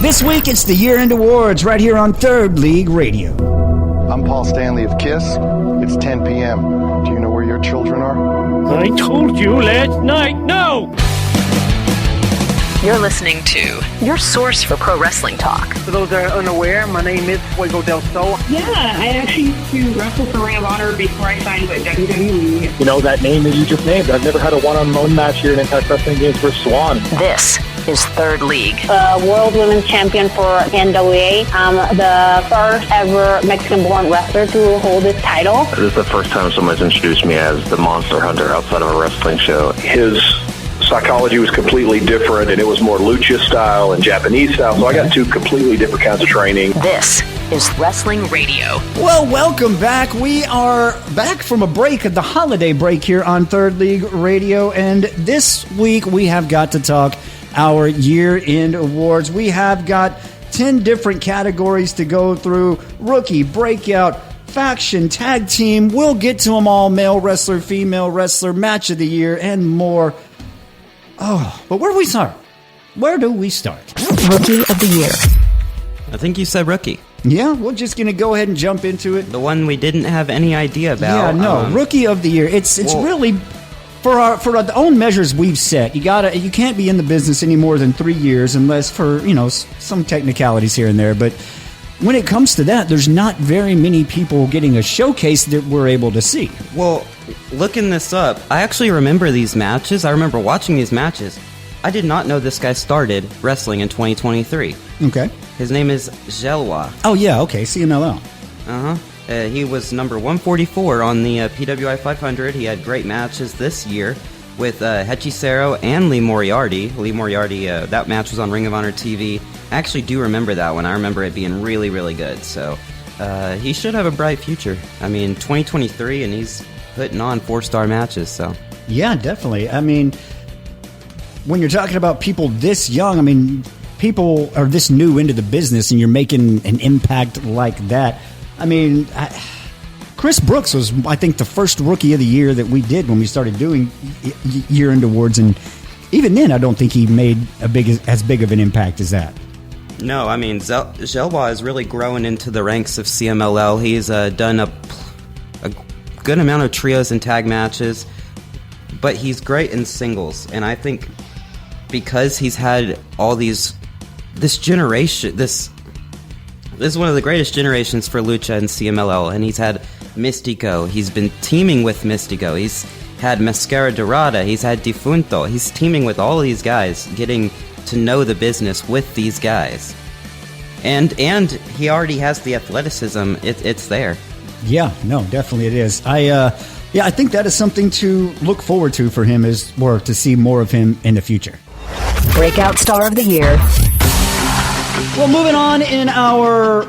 This week, it's the Year End Awards right here on Third League Radio. I'm Paul Stanley of KISS. It's 10 p.m. Do you know where your children are? I told you last night, no! You're listening to your source for pro wrestling talk. For those that are unaware, my name is Fuego del Sol. Yeah, I actually used to wrestle for Ring of Honor before I signed with WWE. You know, that name that you just named, I've never had a one-on-one match here in Impact Wrestling Games for Swan. This is Third League. World Women's Champion for NWA. I'm the first ever Mexican-born wrestler to hold this title. This is the first time someone's introduced me as the Monster Hunter outside of a wrestling show. His psychology was completely different, and it was more lucha style and Japanese style, so I got two completely different kinds of training. This is Wrestling Radio. Well, welcome back. We are back from a break, the holiday break here on Third League Radio, and this week we have got to talk our year-end awards. We have got 10 different categories to go through: rookie, breakout, faction, tag team. We'll get to them all: male wrestler, female wrestler, match of the year, and more. Oh, but where do we start? Where do we start? Rookie of the Year. I think you said rookie. Yeah, we're just going to go ahead and jump into it. The one we didn't have any idea about. Yeah, no, rookie of the year. It's really for our own measures we've set. You can't be in the business any more than 3 years unless for, some technicalities here and there, but when it comes to that, there's not very many people getting a showcase that we're able to see. Well, looking this up, I actually remember these matches. I remember watching these matches. I did not know this guy started wrestling in 2023. Okay. His name is Jelwa. Oh, yeah, okay, CMLL. Uh-huh. He was number 144 on the PWI 500. He had great matches this year with Hechicero and Lee Moriarty. Lee Moriarty, that match was on Ring of Honor TV. I actually do remember that one. I remember it being really, really good. So he should have a bright future. I mean, 2023, and he's putting on 4-star matches. So yeah, definitely. I mean, when you're talking about people this young, people are this new into the business, and you're making an impact like that. Chris Brooks was, I think, the first rookie of the year that we did when we started doing year-end awards, and even then, I don't think he made as big of an impact as that. No, Jelwa is really growing into the ranks of CMLL. He's done a good amount of trios and tag matches, but he's great in singles. And I think because he's had all this generation, this is one of the greatest generations for Lucha and CMLL, and he's had Mystico. He's been teaming with Mystico. He's had Mascara Dorada. He's had Defunto. He's teaming with all of these guys, getting to know the business with these guys, and he already has the athleticism. It's there. Yeah, no, definitely it is. I think that is something to look forward to for him, or to see more of him in the future. Breakout Star of the Year. Well, moving on in our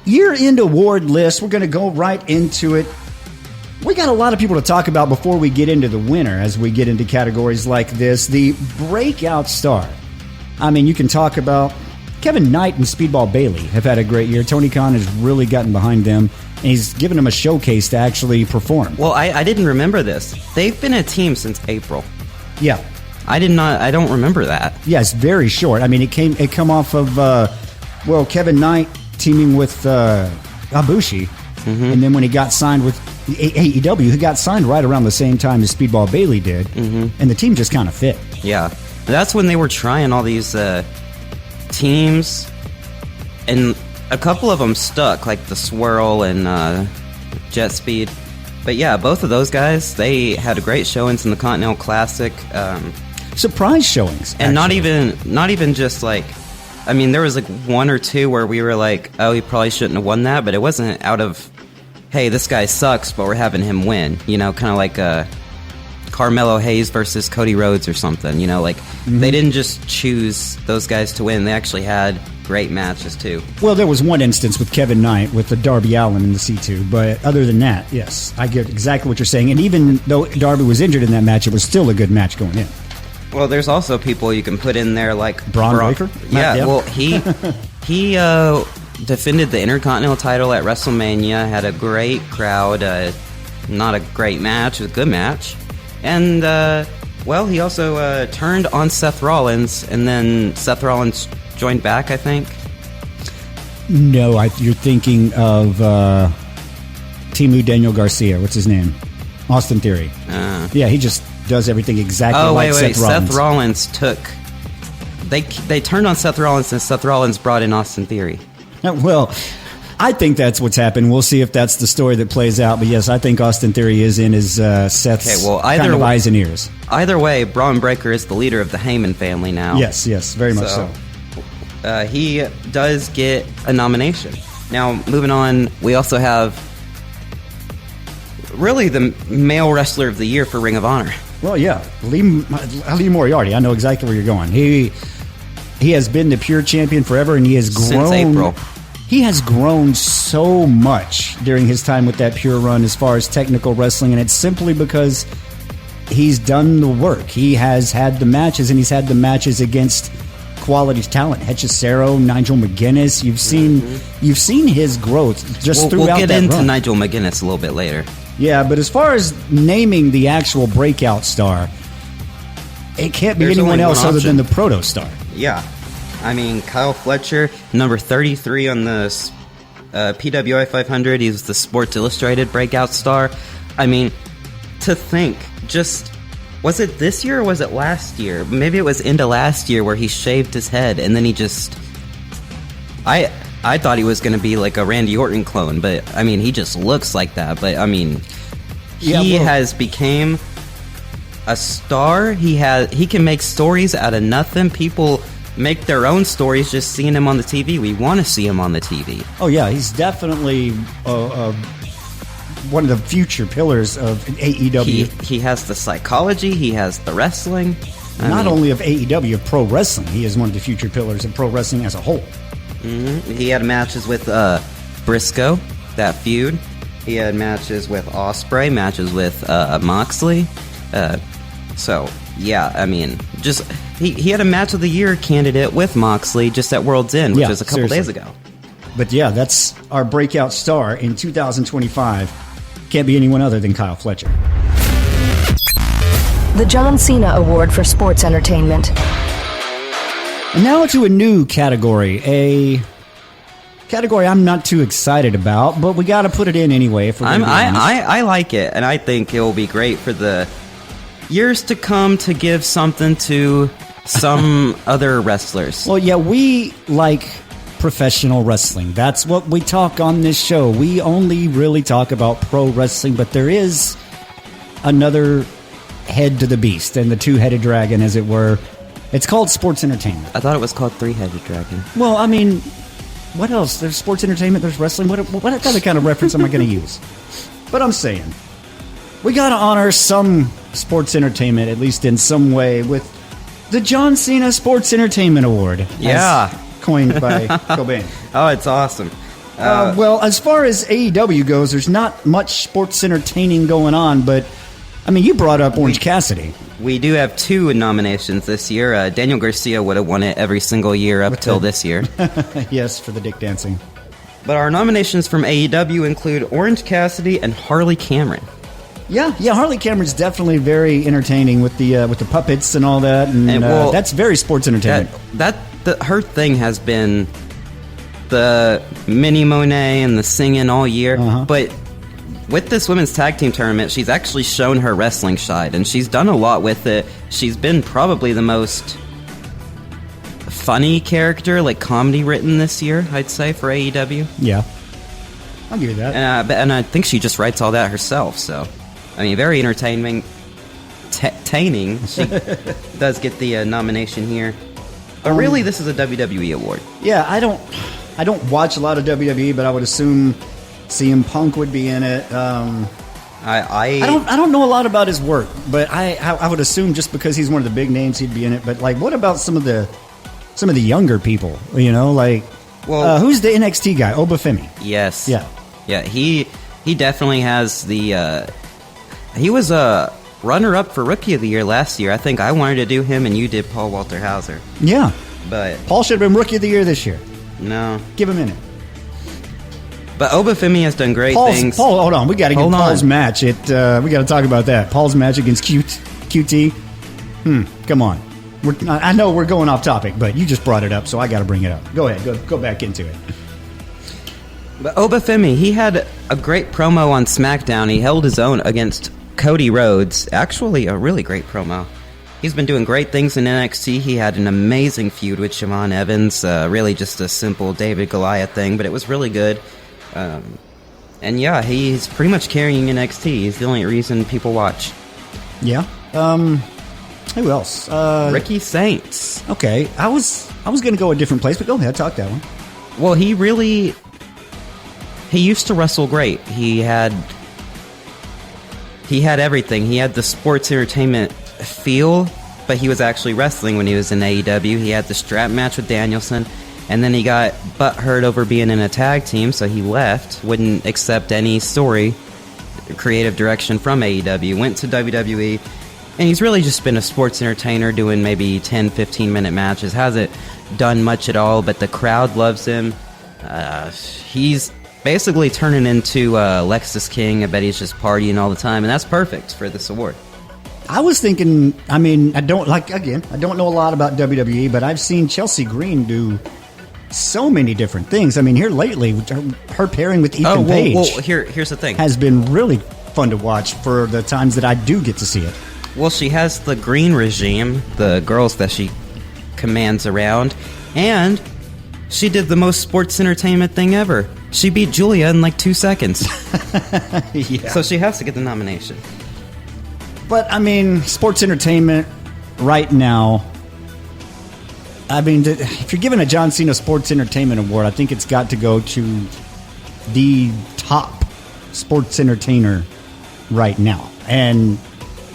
year-end award list, we're going to go right into it. We got a lot of people to talk about before we get into the winner, as we get into categories like this. The Breakout Star. You can talk about Kevin Knight and Speedball Bailey have had a great year. Tony Khan has really gotten behind them, and he's given them a showcase to actually perform. Well, I didn't remember this. They've been a team since April. Yeah. I don't remember that. Yeah, it's very short. It come off of, Kevin Knight teaming with Ibushi, and then when he got signed with AEW, he got signed right around the same time as Speedball Bailey did, and the team just kind of fit. Yeah. That's when they were trying all these teams, and a couple of them stuck, like the Swirl and Jet Speed. But yeah, both of those guys, they had great showings in the Continental Classic. Surprise showings. And not even just like, there was like one or two where we were like, oh, he probably shouldn't have won that, but it wasn't out of, hey, this guy sucks, but we're having him win. Kind of like Carmelo Hayes versus Cody Rhodes or something. They didn't just choose those guys to win. They actually had great matches too. Well, there was one instance with Kevin Knight with the Darby Allin in the C2, but other than that, yes, I get exactly what you're saying. And even though Darby was injured in that match, it was still a good match going in. Well, there's also people you can put in there like Braun Breaker. Yeah, well, he defended the Intercontinental title at WrestleMania. Had a great crowd. Not a great match, it was a good match. And he also turned on Seth Rollins, and then Seth Rollins joined back, I think. No, you're thinking of Timu Daniel Garcia. What's his name? Austin Theory. Yeah, he just does everything exactly like Seth Rollins. Seth Rollins took... They turned on Seth Rollins, and Seth Rollins brought in Austin Theory. Well, I think that's what's happened. We'll see if that's the story that plays out. But yes, I think Austin Theory is in his Seth's kind of eyes and ears. Either way, Braun Breaker is the leader of the Heyman family now. Yes, very much so. He does get a nomination. Now, moving on, we also have really the male wrestler of the year for Ring of Honor. Well, yeah, Lee Moriarty. I know exactly where you're going. He has been the pure champion forever, and he has grown since April. He has grown so much during his time with that pure run as far as technical wrestling, and it's simply because he's done the work. He has had the matches, and he's had the matches against quality talent. Hechicero, Nigel McGuinness. You've seen his growth just throughout that run. We'll get into Nigel McGuinness a little bit later. Yeah, but as far as naming the actual breakout star, it can't be anyone else other than the proto star. Yeah. I mean, Kyle Fletcher, number 33 on the PWI 500. He's the Sports Illustrated Breakout Star. I mean, to think, was it this year or was it last year? Maybe it was into last year where he shaved his head and then he just... I thought he was going to be like a Randy Orton clone, but I mean, he just looks like that. But I mean, he has became a star. He can make stories out of nothing. People make their own stories just seeing him on the TV. We want to see him on the TV. Oh yeah, he's definitely one of the future pillars of AEW. He has the psychology. He has the wrestling. Not only of AEW, of pro wrestling. He is one of the future pillars of pro wrestling as a whole. Mm-hmm. He had matches with Briscoe, that feud. He had matches with Ospreay, matches with Moxley. So, yeah, I mean, just he had a match of the year candidate with Moxley just at World's End, which was a couple days ago. But yeah, that's our breakout star in 2025. Can't be anyone other than Kyle Fletcher. The John Cena Award for Sports Entertainment. And now to a new category, a category I'm not too excited about, but we got to put it in anyway. If we're I like it, and I think it will be great for the years to come to give something to some other wrestlers. Well, yeah, we like professional wrestling. That's what we talk on this show. We only really talk about pro wrestling, but there is another head to the beast, and the two-headed dragon, as it were. It's called sports entertainment. I thought it was called three-headed dragon. Well, I mean, what else? There's sports entertainment, there's wrestling. What other kind of reference am I going to use? But I'm saying, we got to honor some sports entertainment, at least in some way, with the John Cena Sports Entertainment Award. Yeah. Coined by Cobain. Oh, it's awesome. Well, as far as AEW goes, there's not much sports entertaining going on, but, I mean, you brought up Orange Cassidy. We do have 2 nominations this year. Daniel Garcia would have won it every single year up till this year. Yes, for the dick dancing. But our nominations from AEW include Orange Cassidy and Harley Cameron. Yeah, Harley Cameron's definitely very entertaining with the puppets and all that, and that's very sports entertainment. Her thing has been the mini Monet and the singing all year, but with this women's tag team tournament, she's actually shown her wrestling side, and she's done a lot with it. She's been probably the most funny character, like comedy written this year, I'd say, for AEW. Yeah, I'll give you that. And I think she just writes all that herself, so, I mean, very entertaining. She does get the nomination here. But really, this is a WWE award. Yeah, I don't watch a lot of WWE, but I would assume CM Punk would be in it. I don't know a lot about his work, but I would assume just because he's one of the big names, he'd be in it. But like, what about some of the younger people? You know, like, who's the NXT guy? Obafemi. Yes. Yeah. He definitely has the. He was a runner-up for Rookie of the Year last year. I think I wanted to do him, and you did Paul Walter Hauser. Yeah, but Paul should have been Rookie of the Year this year. No, give him in it. But Obafemi has done great things. Paul, hold on. We got to get Paul's match. We got to talk about that. Paul's match against QT. Come on. I know we're going off topic, but you just brought it up, so I got to bring it up. Go ahead. Go back into it. But Obafemi, he had a great promo on SmackDown. He held his own against Cody Rhodes. Actually, a really great promo. He's been doing great things in NXT. He had an amazing feud with Siobhan Evans. Really just a simple David Goliath thing, but it was really good. And yeah, he's pretty much carrying NXT. He's the only reason people watch. Yeah. Who else? Ricky Saints. Okay. I was going to go a different place, but go ahead. Talk that one. Well, he used to wrestle great. He had everything. He had the sports entertainment feel, but he was actually wrestling when he was in AEW. He had the strap match with Danielson, and then he got butthurt over being in a tag team, so he left, wouldn't accept any story, creative direction from AEW, went to WWE, and he's really just been a sports entertainer doing maybe 10, 15-minute matches. Hasn't done much at all, but the crowd loves him. He's basically turning into Lexus King. I bet he's just partying all the time, and that's perfect for this award. I was thinking, I don't know a lot about WWE, but I've seen Chelsea Green do so many different things. Here lately, her pairing with Ethan Page. Well, here's the thing. Has been really fun to watch for the times that I do get to see it. Well, she has the Green Regime, the girls that she commands around, and she did the most sports entertainment thing ever. She beat Julia in like 2 seconds. Yeah. So she has to get the nomination. But, sports entertainment right now, if you're giving a John Cena Sports Entertainment Award, I think it's got to go to the top sports entertainer right now. And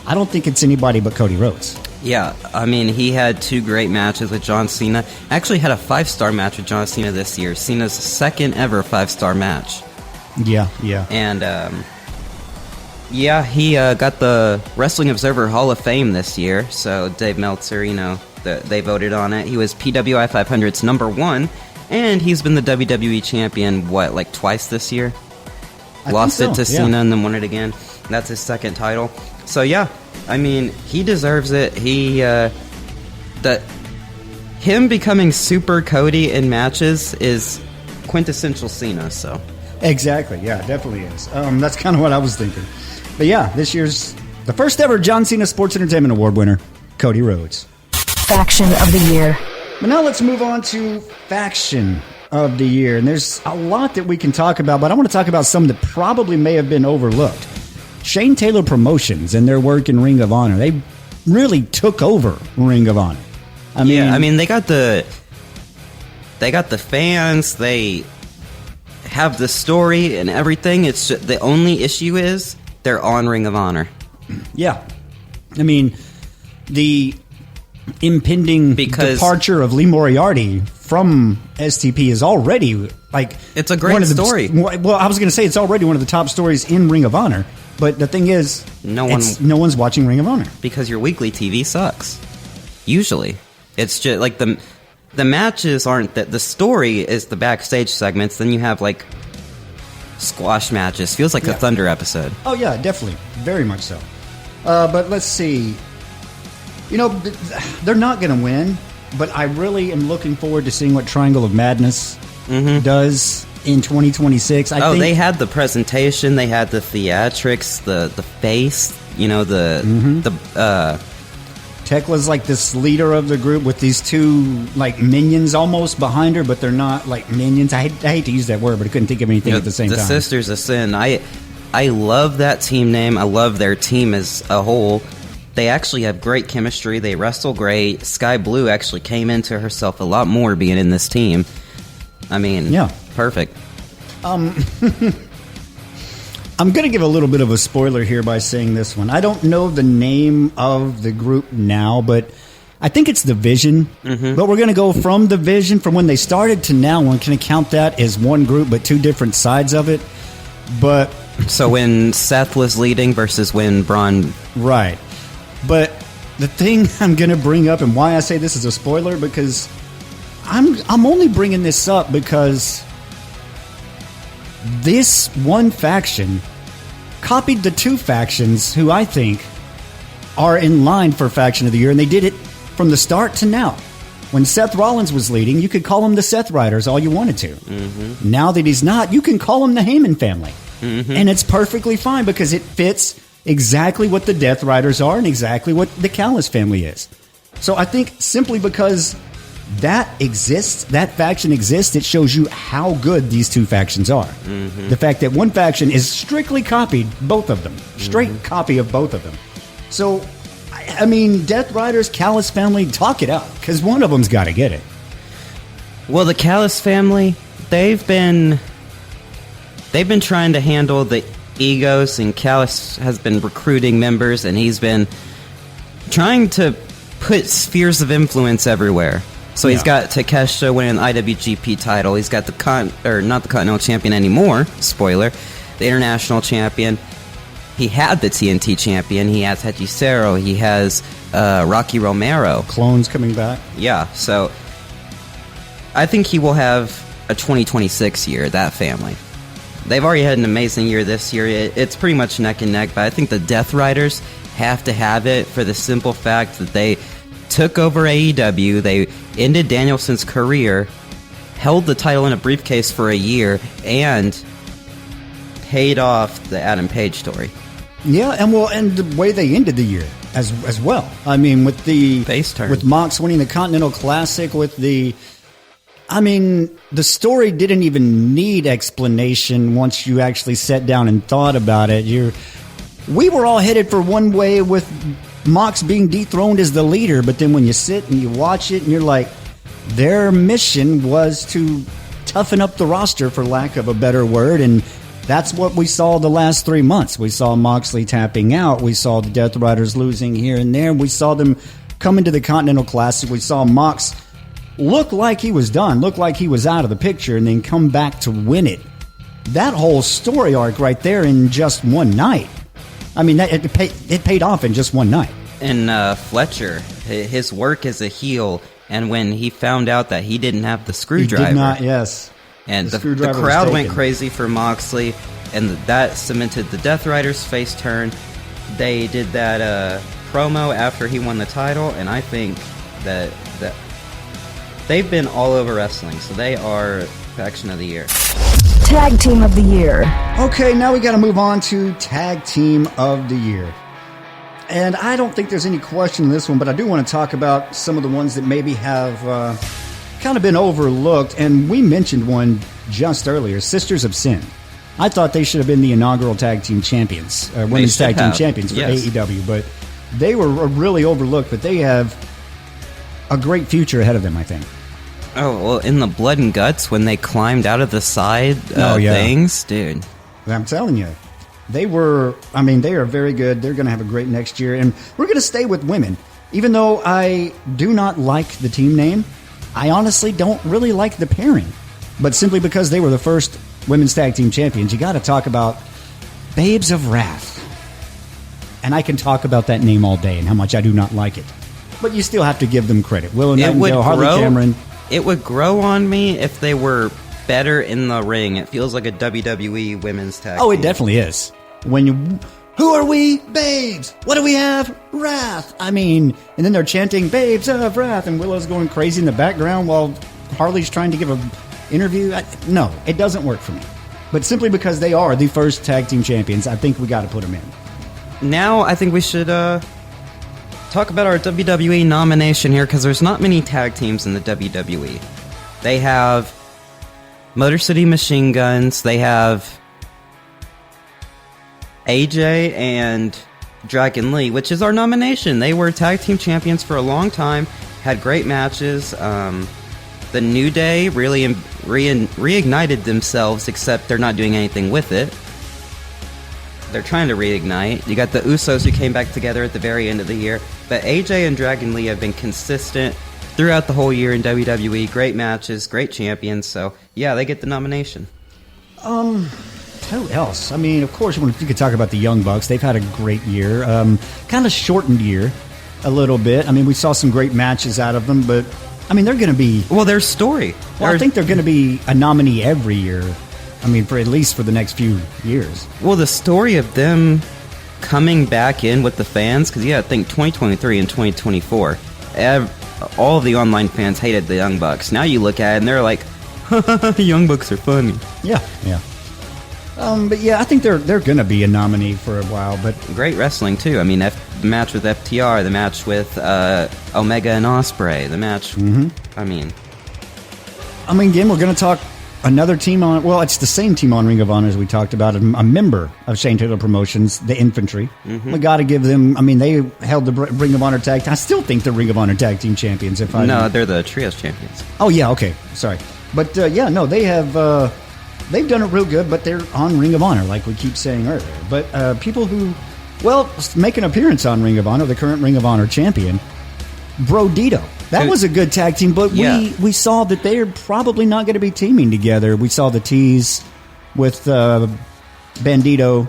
I don't think it's anybody but Cody Rhodes. Yeah, he had 2 great matches with John Cena. Actually had a 5-star match with John Cena this year. Cena's second ever 5-star match. Yeah. And, he got the Wrestling Observer Hall of Fame this year. So Dave Meltzer, they voted on it. He was PWI 500's number 1, and he's been the WWE champion, twice this year? Lost it to Cena and then won it again. That's his second title. So yeah, he deserves it. Him becoming Super Cody in matches is quintessential Cena, so. Exactly, yeah, definitely is. That's kind of what I was thinking. But yeah, this year's the first ever John Cena Sports Entertainment Award winner, Cody Rhodes. Faction of the Year. But now let's move on to Faction of the Year. And there's a lot that we can talk about, but I want to talk about some that probably may have been overlooked. Shane Taylor Promotions and their work in Ring of Honor. They really took over Ring of Honor. They got the fans, they have the story and everything. It's just, the only issue is they're on Ring of Honor. Yeah. The impending departure of Lee Moriarty from STP is already it's a great story. Well, I was going to say it's already one of the top stories in Ring of Honor, but the thing is, no one's watching Ring of Honor because your weekly TV sucks. Usually, it's just the matches aren't that. The story is the backstage segments. Then you have squash matches. Feels like a Thunder episode. Oh yeah, definitely, very much so. But let's see. They're not going to win, but I really am looking forward to seeing what Triangle of Madness does in 2026. I think they had the presentation, they had the theatrics, the face, Tekla's this leader of the group with these 2 minions almost behind her, but they're not minions. I hate to use that word, but I couldn't think of anything at the same time. The Sisters of Sin. I love that team name. I love their team as a whole. They actually have great chemistry. They wrestle great. Sky Blue actually came into herself a lot more being in this team. Perfect. I'm going to give a little bit of a spoiler here by saying this one. I don't know the name of the group now, but I think it's The Vision. But we're going to go from The Vision, from when they started to now. One can count that as one group, but 2 different sides of it. But so when Seth was leading versus when Braun... Right. But the thing I'm going to bring up and why I say this is a spoiler, because I'm only bringing this up because this one faction copied the 2 factions who I think are in line for Faction of the Year, and they did it from the start to now. When Seth Rollins was leading, you could call them the Seth Riders all you wanted to. Mm-hmm. Now that he's not, you can call them the Heyman family. Mm-hmm. And it's perfectly fine because it fits exactly what the Death Riders are and exactly what the Callis family is. So I think simply because that exists, that faction exists, it shows you how good these two factions are. Mm-hmm. The fact that one faction is strictly copied, both of them. Straight copy of both of them. So, I mean, Death Riders, Callis family, talk it out, because one of them's got to get it. Well, the Callis family, they've been trying to handle the egos, and Callis has been recruiting members, and he's been trying to put spheres of influence everywhere. So he's got Takeshita winning the IWGP title. He's got not the Continental Champion anymore. Spoiler, the International Champion. He had the TNT Champion. He has Hechicero. He has Rocky Romero. Clones coming back. Yeah, so I think he will have a 2026 year, that family. They've already had an amazing year this year. It's pretty much neck and neck, but I think the Death Riders have to have it for the simple fact that they took over AEW, they ended Danielson's career, held the title in a briefcase for a year, and paid off the Adam Page story. Yeah, and the way they ended the year as well. I mean, with the face turn, with Mox winning the Continental Classic, the story didn't even need explanation once you actually sat down and thought about it. We were all headed for one way with Mox being dethroned as the leader, but then when you sit and you watch it and you're like, their mission was to toughen up the roster, for lack of a better word, and that's what we saw the last 3 months. We saw Moxley tapping out. We saw the Death Riders losing here and there. We saw them come into the Continental Classic. We saw Mox look like he was done, look like he was out of the picture, and then come back to win it. That whole story arc right there in just one night. I mean, it paid off in just one night. And Fletcher, his work as a heel, and when he found out that he didn't have the screwdriver. He did not, yes. And the crowd went crazy for Moxley, and that cemented the Death Riders' face turn. They did that promo after he won the title, and I think that they've been all over wrestling, so they are faction of the year. Tag Team of the Year. Okay, now we got to move on to Tag Team of the Year. And I don't think there's any question in this one, but I do want to talk about some of the ones that maybe have kind of been overlooked. And we mentioned one just earlier, Sisters of Sin. I thought they should have been the inaugural Tag Team Champions, Women's Tag Team Champions for AEW, but they were really overlooked, but they have a great future ahead of them, I think. Oh, well, in the Blood and Guts, when they climbed out of the side things, dude. I'm telling you, they are very good. They're going to have a great next year. And we're going to stay with women. Even though I do not like the team name, I honestly don't really like the pairing. But simply because they were the first Women's Tag Team Champions, you got to talk about Babes of Wrath. And I can talk about that name all day and how much I do not like it. But you still have to give them credit. Willow Nightingale, Harley Cameron. It would grow on me if they were better in the ring. It feels like a WWE women's tag team. Oh, it definitely is. Who are we? Babes. What do we have? Wrath. I mean, and then they're chanting Babes of Wrath, and Willow's going crazy in the background while Harley's trying to give an interview. No, it doesn't work for me. But simply because they are the first tag team champions, I think we got to put them in. Now I think we should talk about our WWE nomination here, because there's not many tag teams in the WWE. They have Motor City Machine Guns, they have AJ and Dragon Lee, which is our nomination. They were tag team champions for a long time, had great matches. The New Day really reignited themselves, except they're not doing anything with it. They're trying to reignite. You got the Usos who came back together at the very end of the year. But AJ and Dragon Lee have been consistent throughout the whole year in WWE. Great matches, great champions. So, yeah, they get the nomination. Who else? I mean, of course, you could talk about the Young Bucks. They've had a great year. Kind of shortened year a little bit. I mean, we saw some great matches out of them, but, I mean, they're going to be... Well, their story. Well, I think they're going to be a nominee every year. I mean, for at least for the next few years. Well, the story of them coming back in with the fans, because, yeah, I think 2023 and 2024, all the online fans hated the Young Bucks. Now you look at it and they're like, the Young Bucks are funny. Yeah. But yeah, I think they're going to be a nominee for a while. But great wrestling too. I mean, the match with FTR, the match with Omega and Ospreay, the match. Mm-hmm. I mean, again, we're going to talk another team on. Well, it's the same team on Ring of Honor as we talked about. A member of Shane Taylor Promotions, the Infantry. Mm-hmm. We got to give them. I mean, they held the Ring of Honor tag. I still think they're Ring of Honor tag team champions. No, they're the trios champions. Oh yeah, okay, sorry, but they have. They've done it real good, but they're on Ring of Honor, like we keep saying earlier. But people who, make an appearance on Ring of Honor, the current Ring of Honor champion, Brodito. That was a good tag team, but we saw that they're probably not going to be teaming together. We saw the tease with Bandito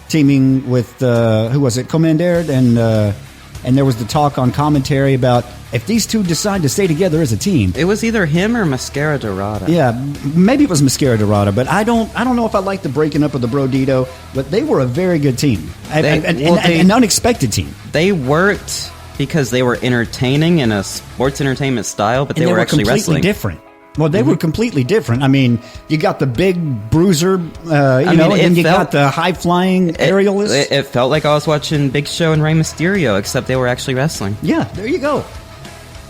teaming with, who was it, Commander, and there was the talk on commentary about if these two decide to stay together as a team. It was either him or Mascara Dorada. Yeah, maybe it was Mascara Dorada, but I don't know if I like the breaking up of the Brodito, but they were a very good team. An unexpected team. They worked because they were entertaining in a sports entertainment style, but they were actually completely wrestling. Different. Well, they were completely different. I mean, you got the big bruiser, and then you got the high-flying aerialist. It felt like I was watching Big Show and Rey Mysterio, except they were actually wrestling. Yeah, there you go.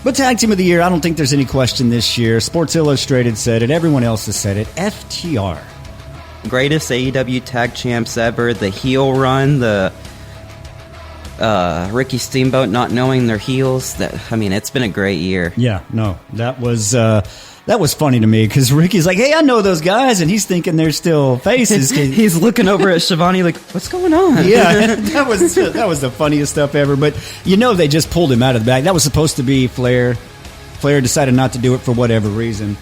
But Tag Team of the Year, I don't think there's any question this year. Sports Illustrated said it. Everyone else has said it. FTR. Greatest AEW tag champs ever. The heel run, the Ricky Steamboat not knowing their heels. It's been a great year. Yeah, no, that was funny to me because Ricky's like, hey, I know those guys, and he's thinking they're still faces. He's looking over at Shivani like, what's going on? Yeah, that was the funniest stuff ever. But they just pulled him out of the bag. That was supposed to be Flair. Flair decided not to do it for whatever reason.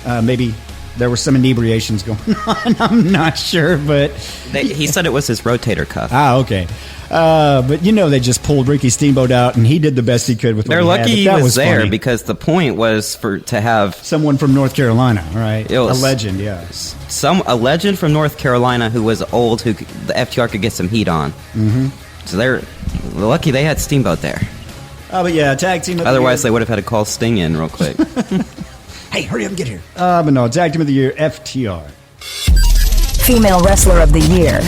Maybe there were some inebriations going on. I'm not sure, but he said it was his rotator cuff. Ah, okay. But they just pulled Ricky Steamboat out, and he did the best he could with what They're he lucky had. he was there funny. because the point was to have someone from North Carolina, right? A legend, yes. A legend from North Carolina who was old, who the FTR could get some heat on. Mm-hmm. So they're lucky they had Steamboat there. Oh, but yeah, tag team. Otherwise, they would have had to call Sting in real quick. Hey, hurry up and get here. But no, tag team of the year, FTR. Female Wrestler of the Year.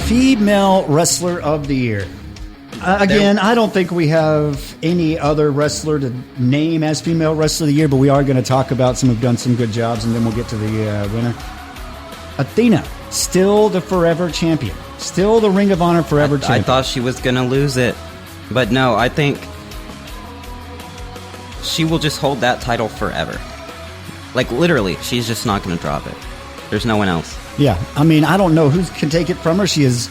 Female Wrestler of the Year. Again, I don't think we have any other wrestler to name as Female Wrestler of the Year, but we are going to talk about some who've done some good jobs, and then we'll get to the winner. Athena, still the forever champion. Still the Ring of Honor forever champion. I thought she was going to lose it, but no, I think she will just hold that title forever. Like, literally, she's just not going to drop it. There's no one else. Yeah, I don't know who can take it from her. She has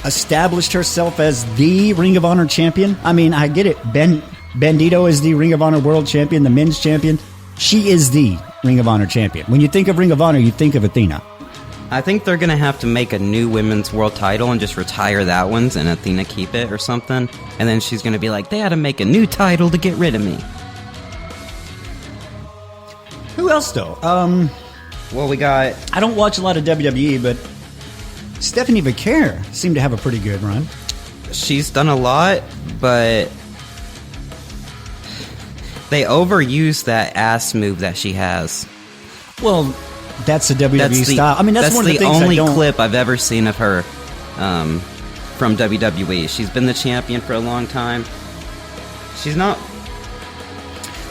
established herself as the Ring of Honor champion. I get it. Bandito is the Ring of Honor world champion, the men's champion. She is the Ring of Honor champion. When you think of Ring of Honor, you think of Athena. I think they're going to have to make a new women's world title and just retire that one's and Athena keep it or something. And then she's going to be like, they had to make a new title to get rid of me. Who else, though? Well, we got... I don't watch a lot of WWE, but Stephanie Vaquer seemed to have a pretty good run. She's done a lot, but they overuse that ass move that she has. Well, that's a WWE style. That's one of the things only clip I've ever seen of her from WWE. She's been the champion for a long time. She's not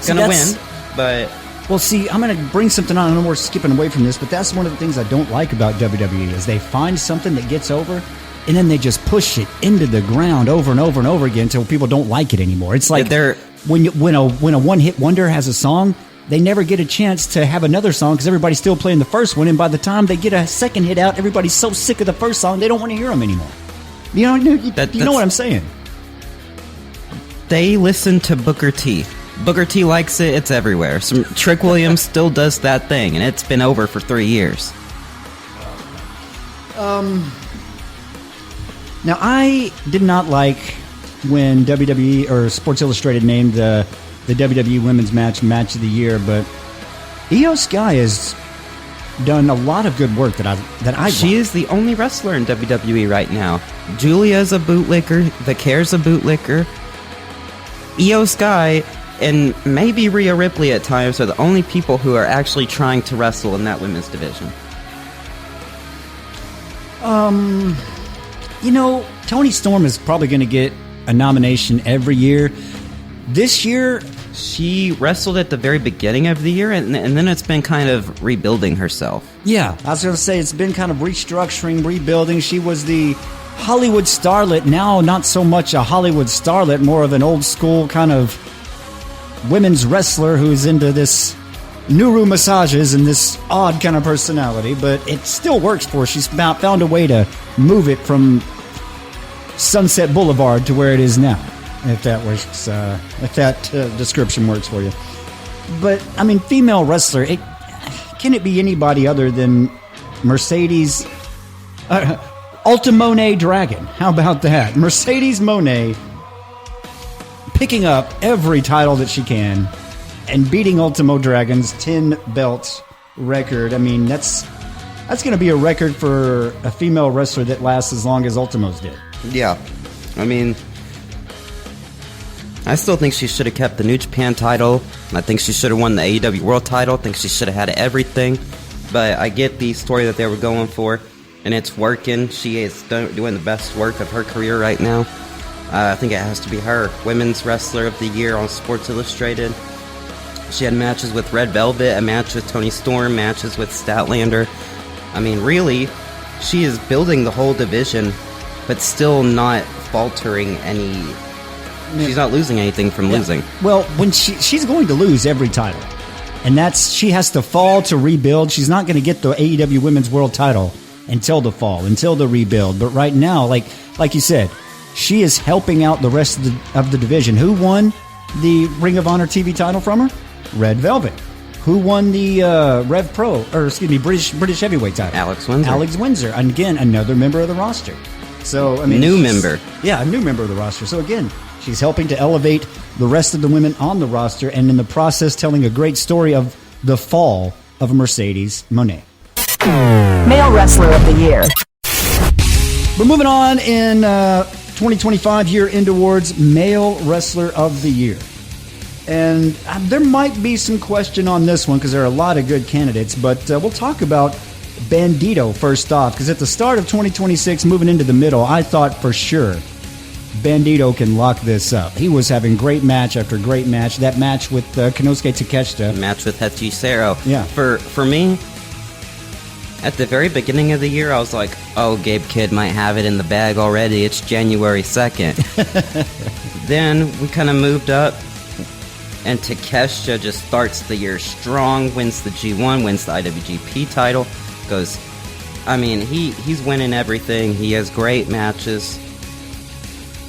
going to win, but... Well, see, I'm going to bring something on. I know we're skipping away from this, but that's one of the things I don't like about WWE is they find something that gets over, and then they just push it into the ground over and over and over again until people don't like it anymore. It's like when a one-hit wonder has a song, they never get a chance to have another song because everybody's still playing the first one, and by the time they get a second hit out, everybody's so sick of the first song, they don't want to hear them anymore. You know what I'm saying? They listen to Booker T. Booker T likes it, it's everywhere. Trick Williams still does that thing, and it's been over for 3 years. Now, I did not like when WWE or Sports Illustrated named the WWE Women's Match of the Year, but Io Sky is done a lot of good work that I She is the only wrestler in WWE right now. Julia's a bootlicker. Vicair's a bootlicker. Io Sky and maybe Rhea Ripley at times are the only people who are actually trying to wrestle in that women's division. Toni Storm is probably going to get a nomination every year. This year, she wrestled at the very beginning of the year, and then it's been kind of rebuilding herself. Yeah, I was going to say it's been kind of restructuring, rebuilding. She was the Hollywood starlet. Now, not so much a Hollywood starlet, more of an old school kind of women's wrestler who's into this Nuru massages and this odd kind of personality, but it still works for her. She's found a way to move it from Sunset Boulevard to where it is now, if that works, if that description works for you. But, I mean, female wrestler, can it be anybody other than Mercedes Ultimone Dragon? How about that? Mercedes Moné picking up every title that she can and beating Ultimo Dragon's 10 belt record. I mean, that's going to be a record for a female wrestler that lasts as long as Ultimo's did. Yeah. I mean, I still think she should have kept the New Japan title. I think she should have won the AEW World title. I think she should have had everything. But I get the story that they were going for, and it's working. She is doing the best work of her career right now. I think it has to be her. Women's Wrestler of the Year on Sports Illustrated. She had matches with Red Velvet, a match with Toni Storm, matches with Statlander. I mean, really, she is building the whole division, but still not faltering any. She's not losing anything from losing. Well, when she's going to lose every title, and she has to fall to rebuild. She's not going to get the AEW Women's World title until the fall, until the rebuild. But right now, like you said, she is helping out the rest of the division. Who won the Ring of Honor TV title from her? Red Velvet. Who won the British Heavyweight title? Alex Windsor. And again, another member of the roster. So, I mean, new member. Yeah, a new member of the roster. So again, she's helping to elevate the rest of the women on the roster, and in the process telling a great story of the fall of Mercedes Moné. Male Wrestler of the Year. But moving on in 2025 Year End Awards, Male Wrestler of the Year. And there might be some question on this one because there are a lot of good candidates, but we'll talk about Bandito first off, because at the start of 2026, moving into the middle, I thought for sure Bandito can lock this up. He was having great match after great match. That match with Konosuke Takeshita. Match with Hechisero. Yeah. For me, at the very beginning of the year, I was like, oh, Gabe Kidd might have it in the bag already. It's January 2nd. Then we kind of moved up, and Takeshita just starts the year strong, wins the G1, wins the IWGP title, goes, I mean, he's winning everything. He has great matches.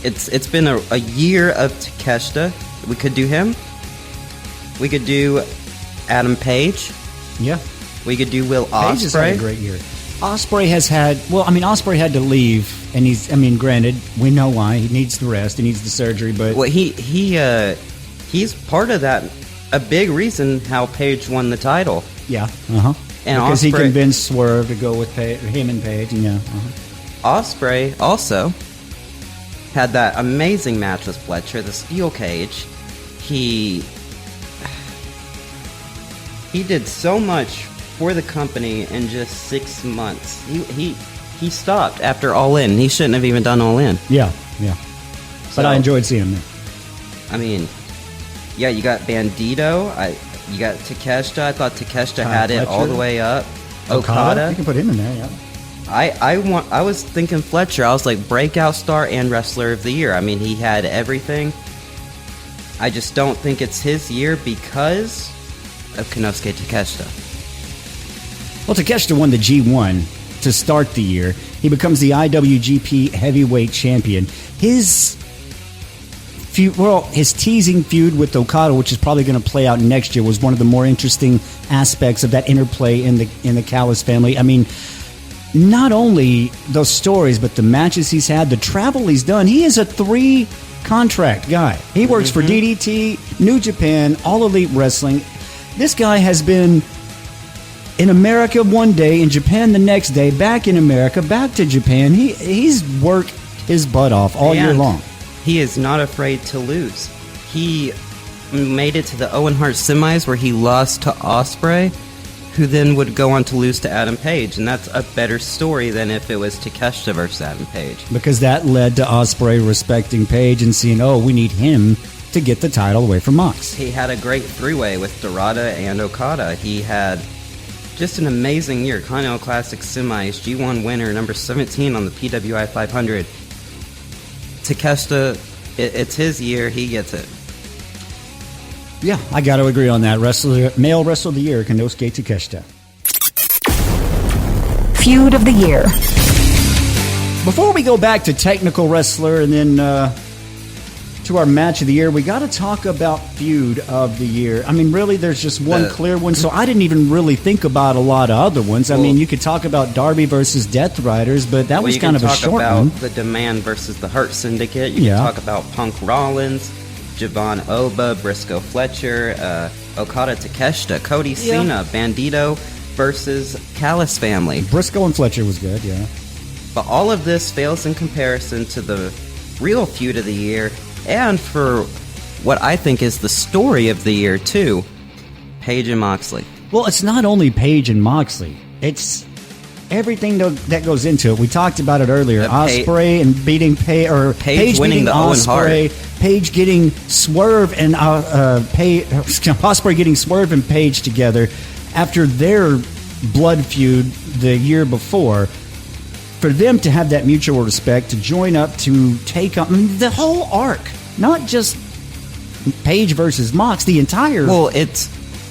It's been a year of Takeshita. We could do him. We could do Adam Page. Yeah. We could do Will Ospreay. Page has had a great year. Ospreay has had, Ospreay had to leave, and granted, we know why. He needs the rest. He needs the surgery, but... Well, he's part of that. A big reason how Page won the title. Yeah, And because Ospreay, he convinced Swerve to go with him and Page, yeah. Ospreay also had that amazing match with Fletcher, the steel cage. He did so much for the company in just 6 months. He stopped after All In. He shouldn't have even done All In. Yeah. But I enjoyed seeing him there. I mean, yeah, you got Bandito. You got Takeshita. I thought Takeshita had it all the way up. Okada. You can put him in there, yeah. I was thinking Fletcher. I was like, Breakout Star and Wrestler of the Year. I mean, he had everything. I just don't think it's his year because of Konosuke Takeshita. Well, Takeshita won the G1 to start the year. He becomes the IWGP Heavyweight Champion. His teasing feud with Okada, which is probably going to play out next year, was one of the more interesting aspects of that interplay in the Callis family. I mean, not only those stories, but the matches he's had, the travel he's done. He is a 3-contract guy. He works for DDT, New Japan, All Elite Wrestling. This guy has been in America one day, in Japan the next day, back in America, back to Japan. He's worked his butt off all year long. He is not afraid to lose. He made it to the Owen Hart semis where he lost to Ospreay, who then would go on to lose to Adam Page, and that's a better story than if it was Takeshita versus Adam Page. Because that led to Ospreay respecting Page and seeing, we need him to get the title away from Mox. He had a great three-way with Dorada and Okada. He had just an amazing year. Continental Classic semis, G1 winner, number 17 on the PWI 500. Takeshita, it's his year. He gets it. Yeah, I got to agree on that. Male Wrestler of the Year, Konosuke Takeshita. Feud of the Year. Before we go back to Technical Wrestler and then to our Match of the Year, we got to talk about Feud of the Year. I mean, really, there's just one clear one, so I didn't even really think about a lot of other ones. I mean, you could talk about Darby versus Death Riders, but that was kind of a short one. You can talk about the Demand versus the Hurt Syndicate. You can talk about Punk Rollins, Javon Oba, Briscoe Fletcher, Okada Takeshita, Cody Cena, Bandito versus Callis family. Briscoe and Fletcher was good, yeah. But all of this fails in comparison to the real Feud of the Year, and for what I think is the story of the year, too, Page and Moxley. Well, it's not only Page and Moxley. It's everything that goes into it. We talked about it earlier. Ospreay and beating Page winning the Owen Hart. Page getting Swerve and Ospreay getting Swerve and Page together after their blood feud the year before. For them to have that mutual respect, to join up, to take on the whole arc, not just Page versus Mox, the entire. Well, it's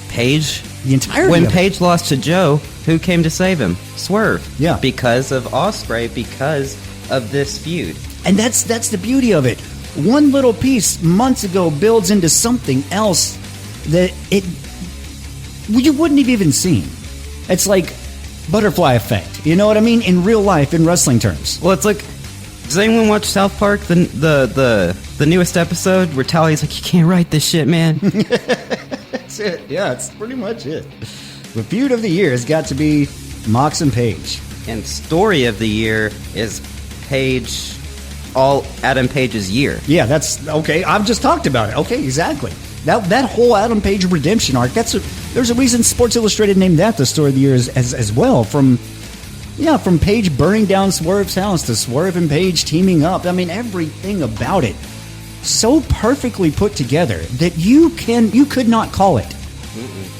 Page. The entire. When Page lost to Joe, who came to save him? Swerve. Yeah. Because of Ospreay, because of this feud. And that's the beauty of it. One little piece months ago builds into something else that you wouldn't have even seen. It's like butterfly effect. You know what I mean? In real life, in wrestling terms. Well, it's like, does anyone watch South Park, the newest episode where Tally's like, you can't write this shit, man? That's it. Yeah, it's pretty much it. The Feud of the Year has got to be Mox and Page. And Story of the Year is Page, all Adam Page's year. Yeah, that's okay. I've just talked about it. Okay, exactly. That whole Adam Page redemption arc. There's a reason Sports Illustrated named that the Story of the Year as well. From Page burning down Swerve's house to Swerve and Page teaming up. I mean, everything about it so perfectly put together that you could not call it.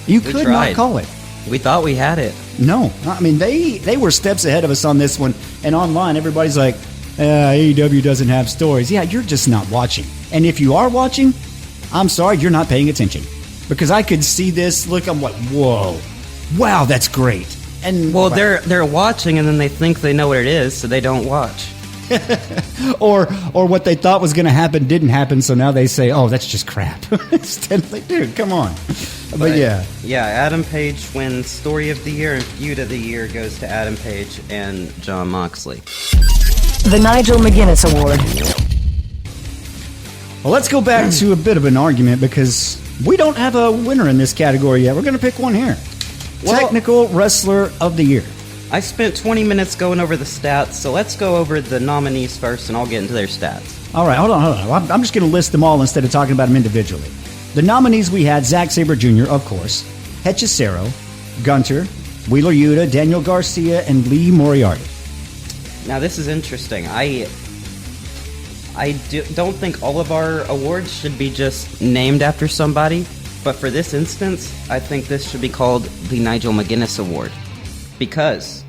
You could not call it. We thought we had it. No, I mean they were steps ahead of us on this one. And online, everybody's like, AEW doesn't have stories. Yeah, you're just not watching. And if you are watching, I'm sorry, you're not paying attention. Because I could see this, look, I'm like, whoa, wow, that's great. And they're watching, and then they think they know what it is, so they don't watch. or what they thought was going to happen didn't happen, so now they say, oh, that's just crap. Instead, like, dude, come on. But yeah. Yeah, Adam Page wins Story of the Year, and Feud of the Year goes to Adam Page and Jon Moxley. The Nigel McGuinness Award. Well, let's go back to a bit of an argument because we don't have a winner in this category yet. We're going to pick one here. Technical Wrestler of the Year. I spent 20 minutes going over the stats, so let's go over the nominees first, and I'll get into their stats. All right, hold on. I'm just going to list them all instead of talking about them individually. The nominees we had, Zack Sabre Jr., of course, Hechicero, Gunter, Wheeler Yuta, Daniel Garcia, and Lee Moriarty. Now, this is interesting. I don't think all of our awards should be just named after somebody, but for this instance, I think this should be called the Nigel McGuinness Award. Because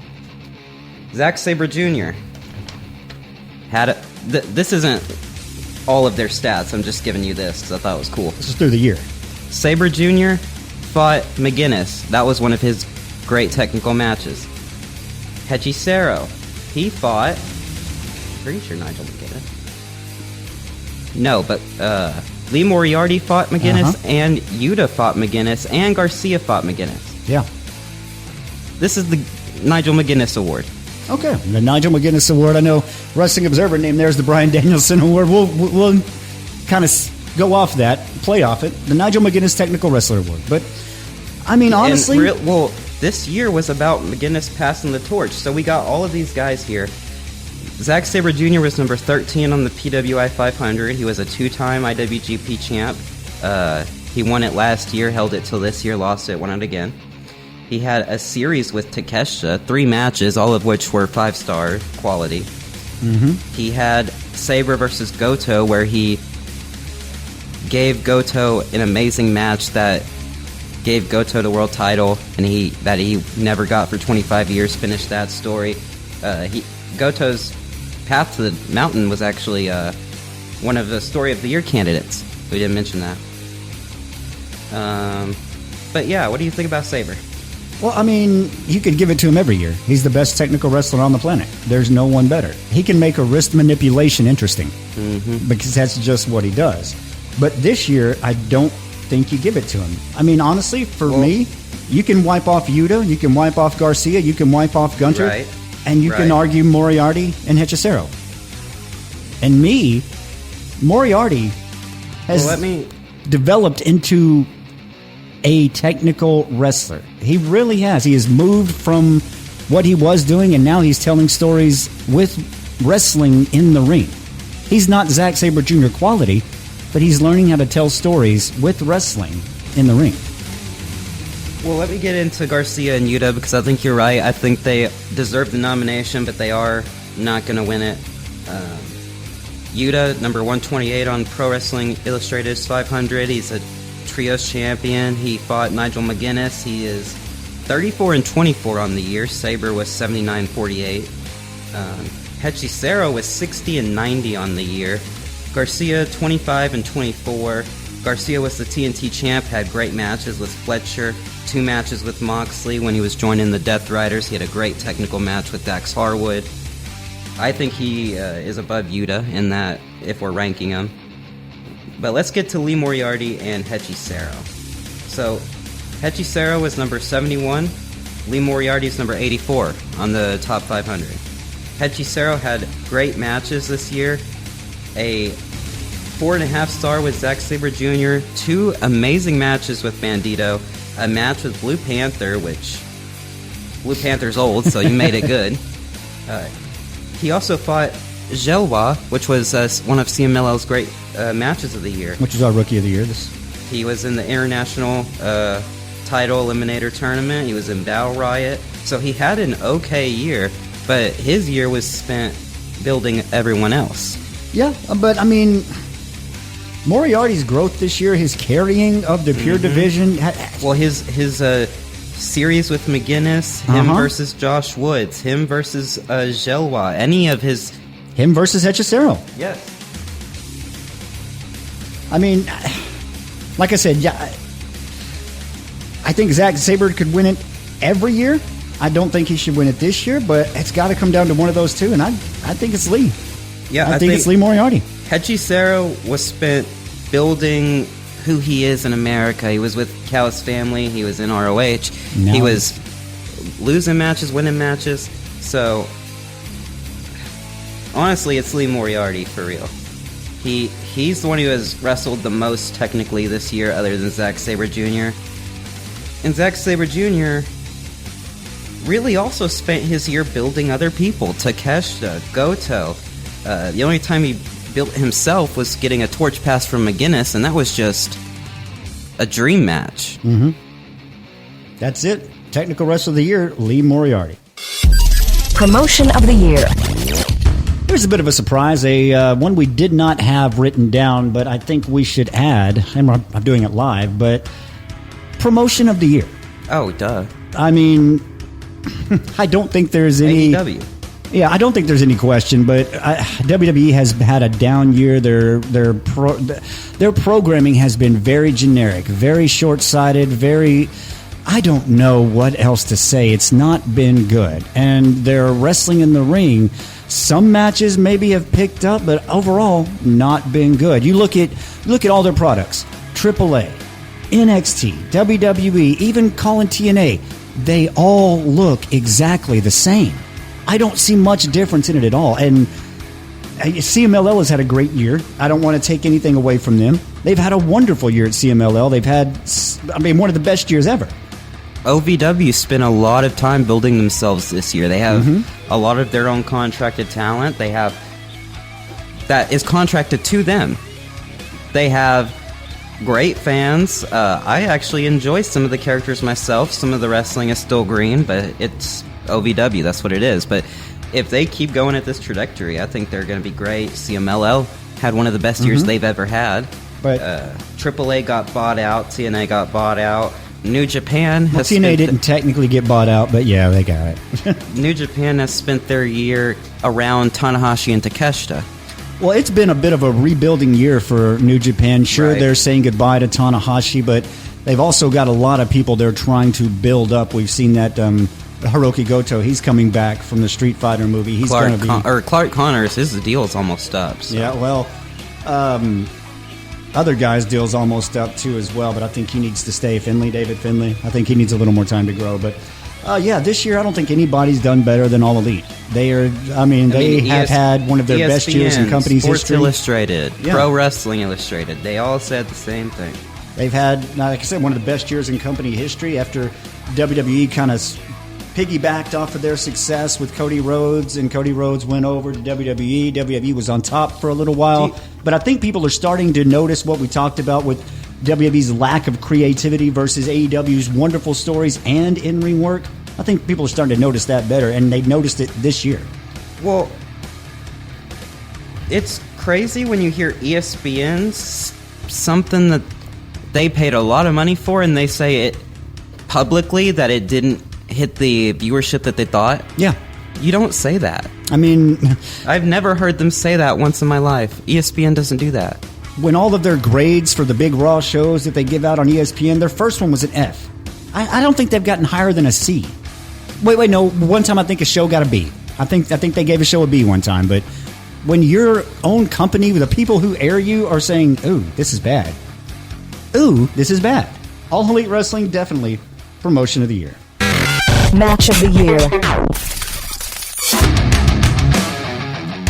Zack Sabre Jr. had this isn't all of their stats, I'm just giving you this because I thought it was cool. This is through the year. Sabre Jr. fought McGuinness. That was one of his great technical matches. Hechicero, he fought... pretty sure Nigel McGuinness. No, but Lee Moriarty fought McGuinness, and Yuta fought McGuinness, and Garcia fought McGuinness. Yeah. This is the Nigel McGuinness Award. Okay, the Nigel McGuinness Award. I know Wrestling Observer named theirs the Bryan Danielson Award. We'll kind of go off that, play off it. The Nigel McGuinness Technical Wrestler Award. But, I mean, honestly... this this year was about McGuiness passing the torch. So we got all of these guys here. Zack Sabre Jr. was number 13 on the PWI 500. He was a 2-time IWGP champ. He won it last year, held it till this year, lost it, won it again. He had a series with Takeshita, 3 matches, all of which were 5-star quality. Mm-hmm. He had Sabre versus Goto, where he gave Goto an amazing match that gave Goto the world title, and he never got for 25 years. Finished that story. Goto's path to the mountain was actually one of the Story of the Year candidates. We didn't mention that. But yeah, what do you think about Sabre? Well, I mean, you could give it to him every year. He's the best technical wrestler on the planet. There's no one better. He can make a wrist manipulation interesting, because that's just what he does. But this year, I don't think you give it to him. I mean, honestly, for me, you can wipe off Yuta, you can wipe off Garcia, you can wipe off Gunter, right, and you can argue Moriarty and Hechicero. And me, Moriarty has developed into a technical wrestler. He really has. He has moved from what he was doing, and now he's telling stories with wrestling in the ring. He's not Zack Sabre Jr. quality, but he's learning how to tell stories with wrestling in the ring. Well, let me get into Garcia and Yuta, because I think you're right. I think they deserve the nomination, but they are not going to win it. Yuta, number 128 on Pro Wrestling Illustrated's 500. He's a Trios champion. He fought Nigel McGuiness. He is 34-24 on the year. Sabre was 79-48. Hechicero was 60-90 on the year. Garcia 25-24. Garcia was the TNT champ. Had great matches with Fletcher. 2 matches with Moxley when he was joining the Death Riders. He had a great technical match with Dax Harwood. I think he is above Yuta in that, if we're ranking him. But let's get to Lee Moriarty and Hechicero. So, Hechicero was number 71. Lee Moriarty is number 84 on the top 500. Hechicero had great matches this year. A 4.5-star with Zack Sabre Jr., 2 amazing matches with Bandito, a match with Blue Panther, which Blue Panther's old, so you made it good. He also fought Gelwa, which was one of CMLL's great matches of the year. Which is our Rookie of the Year. He was in the International Title Eliminator Tournament. He was in Battle Riot. So he had an okay year, but his year was spent building everyone else. Yeah, but I mean, Moriarty's growth this year, his carrying of the Pure Division. Well, his series with McGuiness, him versus Josh Woods, him versus Gelwa, any of his... Him versus Hechicero. Yes. I mean, like I said, yeah, I think Zack Sabre could win it every year. I don't think he should win it this year, but it's got to come down to one of those two, and I think it's Lee. Yeah, I think it's Lee Moriarty. Hechicero was spent building who he is in America. He was with Callis family. He was in ROH. He was losing matches, winning matches. So, honestly, it's Lee Moriarty for real. He's the one who has wrestled the most technically this year, other than Zack Sabre Jr. And Zack Sabre Jr. really also spent his year building other people. Takeshita, Goto. The only time he built himself was getting a torch pass from McGuiness, and that was just a dream match. That's it. Technical Wrestler of the Year, Lee Moriarty. Promotion of the Year. Here's a bit of a surprise, one we did not have written down, but I think we should add, and I'm doing it live, but Promotion of the Year. Oh, duh. I mean, I don't think there's any... AEW. Yeah, I don't think there's any question, but WWE has had a down year. Their programming has been very generic, very short-sighted, very... I don't know what else to say. It's not been good. And their wrestling in the ring, some matches maybe have picked up, but overall, not been good. You look at all their products, AAA, NXT, WWE, even Colin TNA, they all look exactly the same. I don't see much difference in it at all. And CMLL has had a great year. I don't want to take anything away from them. They've had a wonderful year at CMLL. They've had, one of the best years ever. OVW spent a lot of time building themselves this year. They have a lot of their own contracted talent. They have that is contracted to them. They have great fans. I actually enjoy some of the characters myself. Some of the wrestling is still green, but it's OVW. That's what it is. But if they keep going at this trajectory, I think they're going to be great. CMLL had one of the best years they've ever had. But AAA got bought out. TNA got bought out. New Japan has TNA didn't technically get bought out, but yeah, they got it. New Japan has spent their year around Tanahashi and Takeshita. Well, it's been a bit of a rebuilding year for New Japan. Sure, Right. they're saying goodbye to Tanahashi, but they've also got a lot of people they're trying to build up. We've seen that Hiroki Goto, he's coming back from the Street Fighter movie. He's going to be... Clark Connors, his deal is almost up. So. Yeah, well, other guys' deal's almost up too as well, but I think he needs to stay. David Finlay, I think he needs a little more time to grow. But yeah, this year I don't think anybody's done better than All Elite. They are. They have had one of their best years in company's Sports history. Illustrated, Pro Wrestling Illustrated, they all said the same thing. They've had, like I said, one of the best years in company history after WWE kind of piggybacked off of their success with Cody Rhodes, and Cody Rhodes went over to WWE. WWE was on top for a little while. But I think people are starting to notice what we talked about with WWE's lack of creativity versus AEW's wonderful stories and in-ring work. I think people are starting to notice that better, and they've noticed it this year. Well, it's crazy when you hear ESPN's something that they paid a lot of money for, and they say it publicly that it didn't hit the viewership that they thought. Yeah. You don't say that. I mean... I've never heard them say that once in my life. ESPN doesn't do that. When all of their grades for the big Raw shows that they give out on ESPN, their first one was an F. I don't think they've gotten higher than a C. Wait, no. One time I think a show got a B. I think they gave a show a B one time. But when your own company, the people who air you are saying, ooh, this is bad. Ooh, this is bad. All Elite Wrestling, definitely promotion of the year. Match of the year.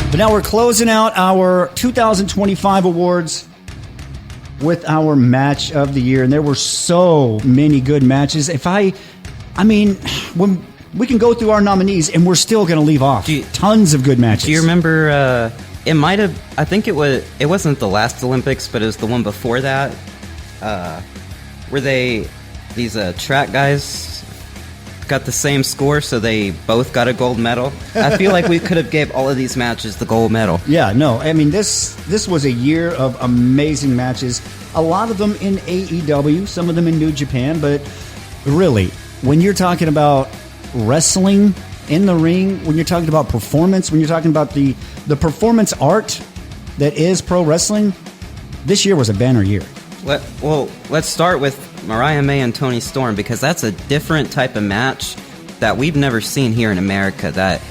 But now we're closing out our 2025 awards with our match of the year. And there were so many good matches. When we can go through our nominees and we're still going to leave off tons of good matches. Do you remember, it might have, I think it wasn't the last Olympics, but it was the one before that, where these track guys got the same score, so they both got a gold medal. I feel like we could have gave all of these matches the gold medal. Yeah, no, this was a year of amazing matches. A lot of them in AEW, some of them in New Japan, but really, when you're talking about wrestling in the ring, when you're talking about performance, when you're talking about the performance art that is pro wrestling, this year was a banner year. Let's start with Mariah May and Toni Storm, because that's a different type of match that we've never seen here in America. That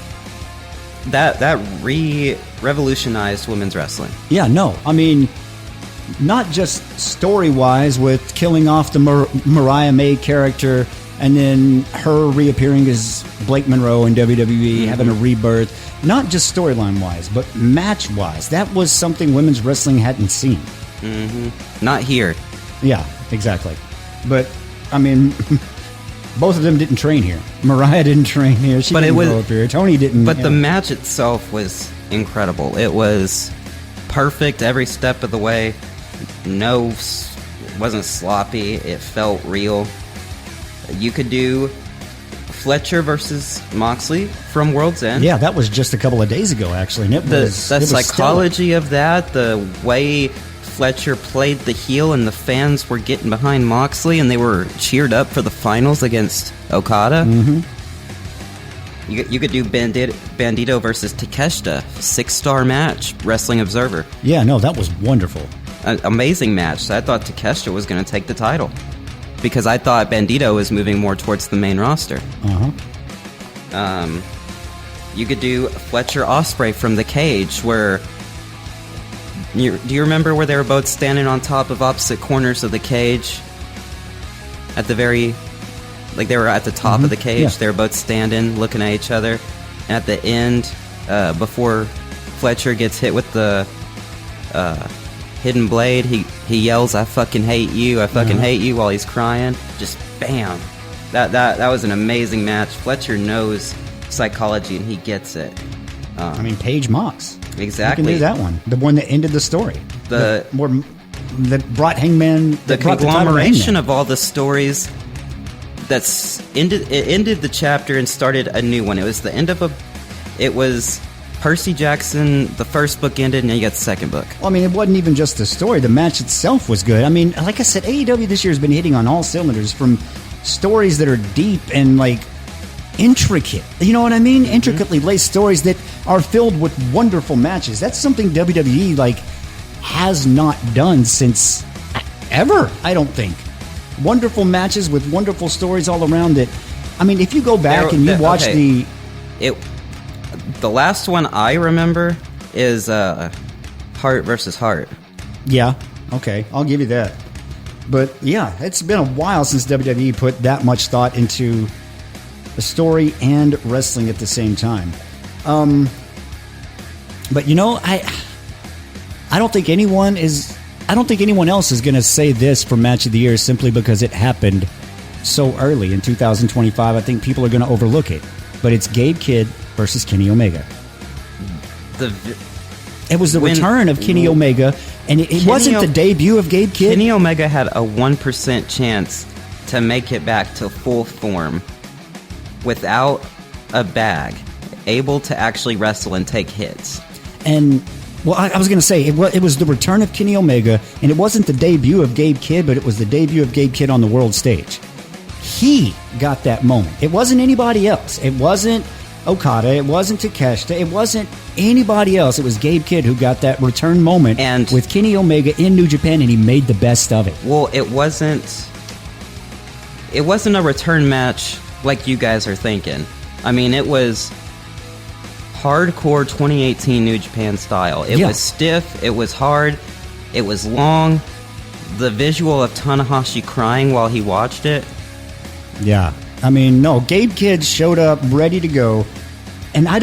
revolutionized women's wrestling. Yeah, no, not just story-wise with killing off the Mariah May character and then her reappearing as Blake Monroe in WWE, having a rebirth. Not just storyline-wise, but match-wise. That was something women's wrestling hadn't seen. Not here. Yeah, exactly. But, both of them didn't train here. Mariah didn't train here. She didn't grow up here. Toni didn't. But the match itself was incredible. It was perfect every step of the way. It wasn't sloppy. It felt real. You could do Fletcher versus Moxley from World's End. Yeah, that was just a couple of days ago, actually. And the psychology of that, the way Fletcher played the heel and the fans were getting behind Moxley and they were cheered up for the finals against Okada. You could do Bandito versus Takeshita, 6-star match, Wrestling Observer. Yeah, no, that was wonderful. Amazing match. So I thought Takeshita was going to take the title because I thought Bandito was moving more towards the main roster. You could do Fletcher Ospreay from the cage, where do you remember where they were both standing on top of opposite corners of the cage at the very, like they were at the top of the cage. Yeah. They were both standing looking at each other, and at the end, before Fletcher gets hit with the hidden blade, he yells, "I fucking hate you, I fucking hate you," while he's crying. Just bam. That was an amazing match. Fletcher knows psychology, and he gets it. Paige Mox. Exactly. You can do that one. The one that ended the story. That brought Hangman. The conglomeration of all the stories ended the chapter and started a new one. It was the end of it was Percy Jackson, the first book ended, and now you got the second book. Well, it wasn't even just the story. The match itself was good. Like I said, AEW this year has been hitting on all cylinders, from stories that are deep and, intricate. You know what I mean? Mm-hmm. Intricately laced stories that are filled with wonderful matches. That's something WWE, has not done since ever, I don't think. Wonderful matches with wonderful stories all around it. If you go back and you watch the last one I remember is Hart versus Hart. Yeah, okay, I'll give you that. But yeah, it's been a while since WWE put that much thought into the story and wrestling at the same time. But I don't think anyone else is going to say this for Match of the Year simply because it happened so early in 2025. I think people are going to overlook it. But it's Gabe Kidd versus Kenny Omega. It was the return of Kenny Omega, and it wasn't the debut of Gabe Kidd. Kenny Omega had a 1% chance to make it back to full form without a bag, able to actually wrestle and take hits. And, I was going to say, it was the return of Kenny Omega, and it wasn't the debut of Gabe Kidd, but it was the debut of Gabe Kidd on the world stage. He got that moment. It wasn't anybody else. It wasn't Okada. It wasn't Takeshita. It wasn't anybody else. It was Gabe Kidd who got that return moment with Kenny Omega in New Japan, and he made the best of it. Well, it wasn't a return match like you guys are thinking. It was hardcore 2018 New Japan style. It was stiff. It was hard. It was long. The visual of Tanahashi crying while he watched it. Yeah. No, Gabe Kidd showed up ready to go. And I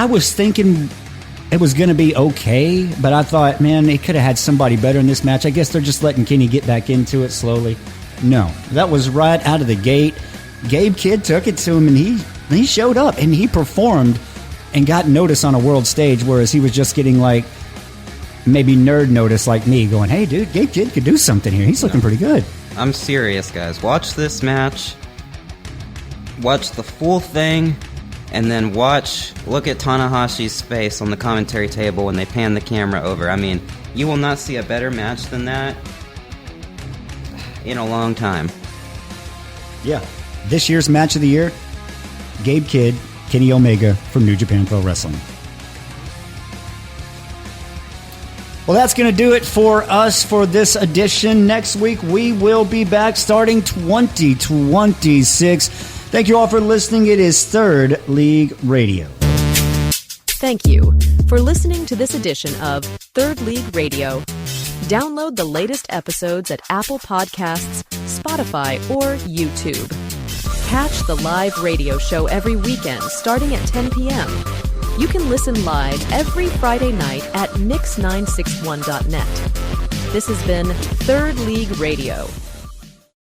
was thinking it was going to be okay, but I thought, man, it could have had somebody better in this match. I guess they're just letting Kenny get back into it slowly. No, that was right out of the gate. Gabe Kidd took it to him, and he showed up, and he performed and got notice on a world stage, whereas he was just getting, maybe nerd notice like me, going, hey, dude, Gabe Kidd could do something here. He's looking pretty good. I'm serious, guys. Watch this match. Watch the full thing, and then look at Tanahashi's face on the commentary table when they pan the camera over. You will not see a better match than that in a long time. Yeah. This year's Match of the Year, Gabe Kidd, Kenny Omega from New Japan Pro Wrestling. Well, that's going to do it for us for this edition. Next week, we will be back starting 2026. Thank you all for listening. It is Third League Radio. Thank you for listening to this edition of Third League Radio. Download the latest episodes at Apple Podcasts, Spotify, or YouTube. Catch the live radio show every weekend starting at 10 p.m. You can listen live every Friday night at mix961.net. This has been Third League Radio.